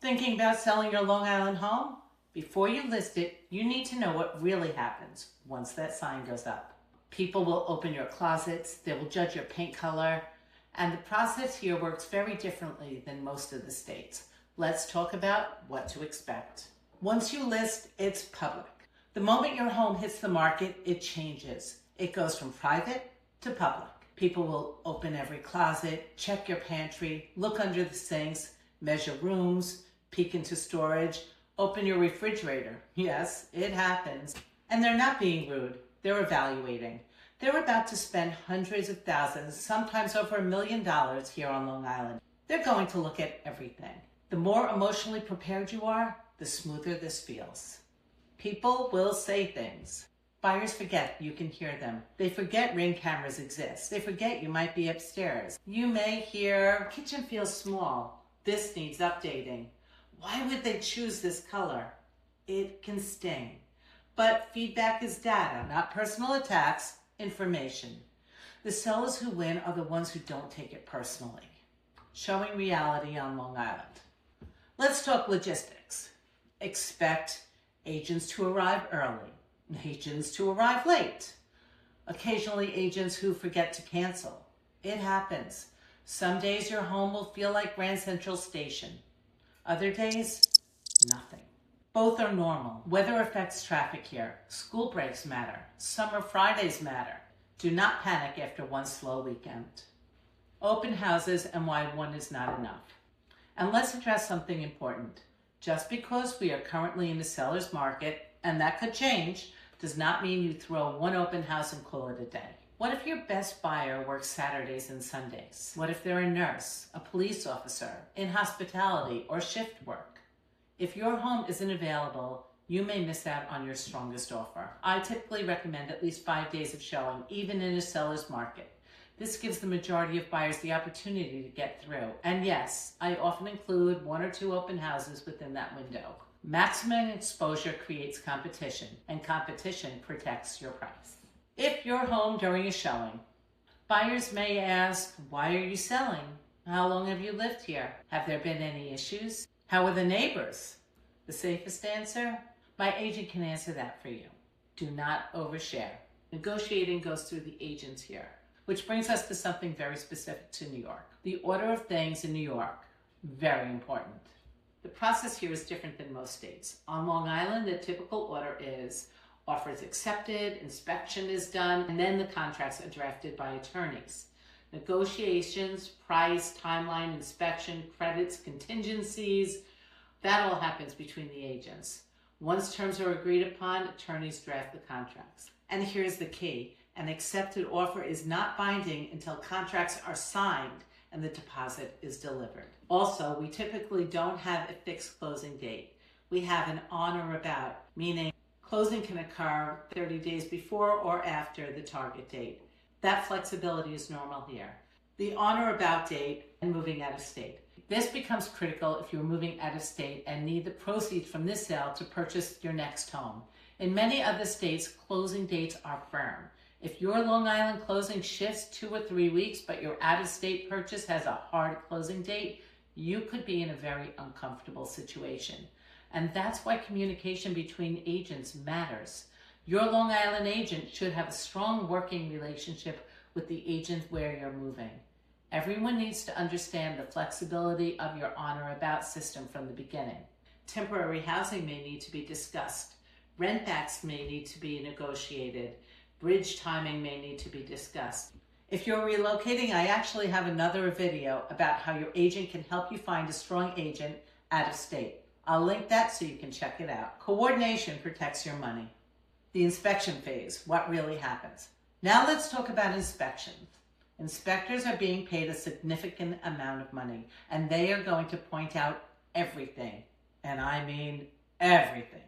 Thinking about selling your Long Island home? Before you list it, you need to know what really happens once that sign goes up. People will open your closets, they will judge your paint color, and the process here works very differently than most of the states. Let's talk about what to expect. Once you list, it's public. The moment your home hits the market, it changes. It goes from private to public. People will open every closet, check your pantry, look under the sinks, measure rooms, peek into storage, open your refrigerator. Yes, it happens. And they're not being rude. They're evaluating. They're about to spend hundreds of thousands, sometimes over $1 million here on Long Island. They're going to look at everything. The more emotionally prepared you are, the smoother this feels. People will say things. Buyers forget you can hear them. They forget Ring cameras exist. They forget you might be upstairs. You may hear, kitchen feels small. This needs updating. Why would they choose this color? It can sting. But feedback is data, not personal attacks, information. The sellers who win are the ones who don't take it personally. Showing reality on Long Island. Let's talk logistics. Expect agents to arrive early, agents to arrive late. Occasionally agents who forget to cancel. It happens. Some days your home will feel like Grand Central Station. Other days, nothing. Both are normal. Weather affects traffic here. School breaks matter. Summer Fridays matter. Do not panic after one slow weekend. Open houses and why one is not enough. And let's address something important. Just because we are currently in the seller's market, and that could change, does not mean you throw one open house and call it a day. What if your best buyer works Saturdays and Sundays? What if they're a nurse, a police officer, in hospitality, or shift work? If your home isn't available, you may miss out on your strongest offer. I typically recommend at least 5 days of showing, even in a seller's market. This gives the majority of buyers the opportunity to get through. And yes, I often include 1 or 2 open houses within that window. Maximum exposure creates competition, and competition protects your price. If you're home during a showing, buyers may ask, why are you selling? How long have you lived here? Have there been any issues? How are the neighbors? The safest answer? My agent can answer that for you. Do not overshare. Negotiating goes through the agents here, which brings us to something very specific to New York. The order of things in New York, very important. The process here is different than most states. On Long Island, the typical order is offer is accepted, inspection is done, and then the contracts are drafted by attorneys. Negotiations, price, timeline, inspection, credits, contingencies, that all happens between the agents. Once terms are agreed upon, attorneys draft the contracts. And here's the key. An accepted offer is not binding until contracts are signed and the deposit is delivered. Also, we typically don't have a fixed closing date. We have an on or about, meaning closing can occur 30 days before or after the target date. That flexibility is normal here. The on or about date and moving out of state. This becomes critical if you're moving out of state and need the proceeds from this sale to purchase your next home. In many other states, closing dates are firm. If your Long Island closing shifts 2 or 3 weeks, but your out-of-state purchase has a hard closing date, you could be in a very uncomfortable situation. And that's why communication between agents matters. Your Long Island agent should have a strong working relationship with the agent where you're moving. Everyone needs to understand the flexibility of your on or about system from the beginning. Temporary housing may need to be discussed. Rent backs may need to be negotiated. Bridge timing may need to be discussed. If you're relocating, I actually have another video about how your agent can help you find a strong agent out of state. I'll link that so you can check it out. Coordination protects your money. The inspection phase, what really happens. Now let's talk about inspections. Inspectors are being paid a significant amount of money, and they are going to point out everything, and I mean everything.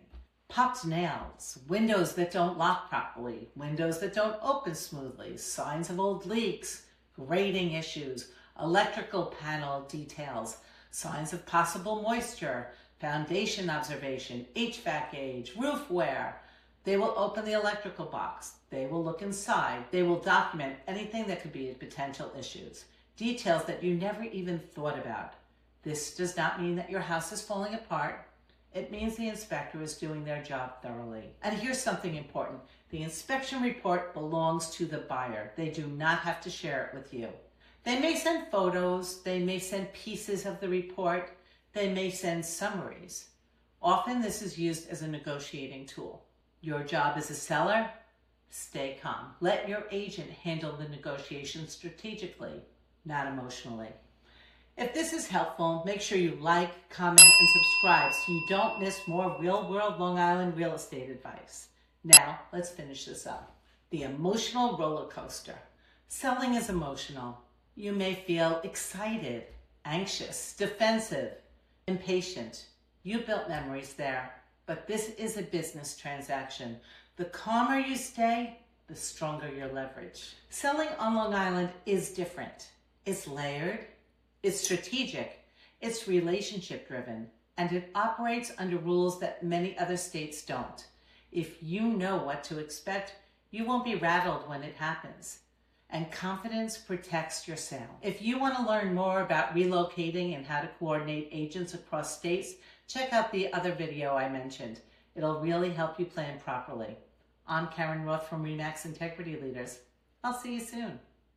Popped nails, windows that don't lock properly, windows that don't open smoothly, signs of old leaks, grading issues, electrical panel details, signs of possible moisture, foundation observation, HVAC age, roof wear. They will open the electrical box. They will look inside. They will document anything that could be potential issues, details that you never even thought about. This does not mean that your house is falling apart. It means the inspector is doing their job thoroughly. And here's something important. The inspection report belongs to the buyer. They do not have to share it with you. They may send photos, they may send pieces of the report, they may send summaries. Often this is used as a negotiating tool. Your job as a seller, stay calm. Let your agent handle the negotiation strategically, not emotionally. If this is helpful, make sure you like, comment, and subscribe so you don't miss more real-world Long Island real estate advice. Now, let's finish this up. The emotional roller coaster. Selling is emotional. You may feel excited, anxious, defensive, impatient. You built memories there, but this is a business transaction. The calmer you stay, the stronger your leverage. Selling on Long Island is different. It's layered, it's strategic, it's relationship driven, and it operates under rules that many other states don't. If you know what to expect, you won't be rattled when it happens. And confidence protects your sale. If you want to learn more about relocating and how to coordinate agents across states, check out the other video I mentioned. It'll really help you plan properly. I'm Karen Roth from RE/MAX Integrity Leaders. I'll see you soon.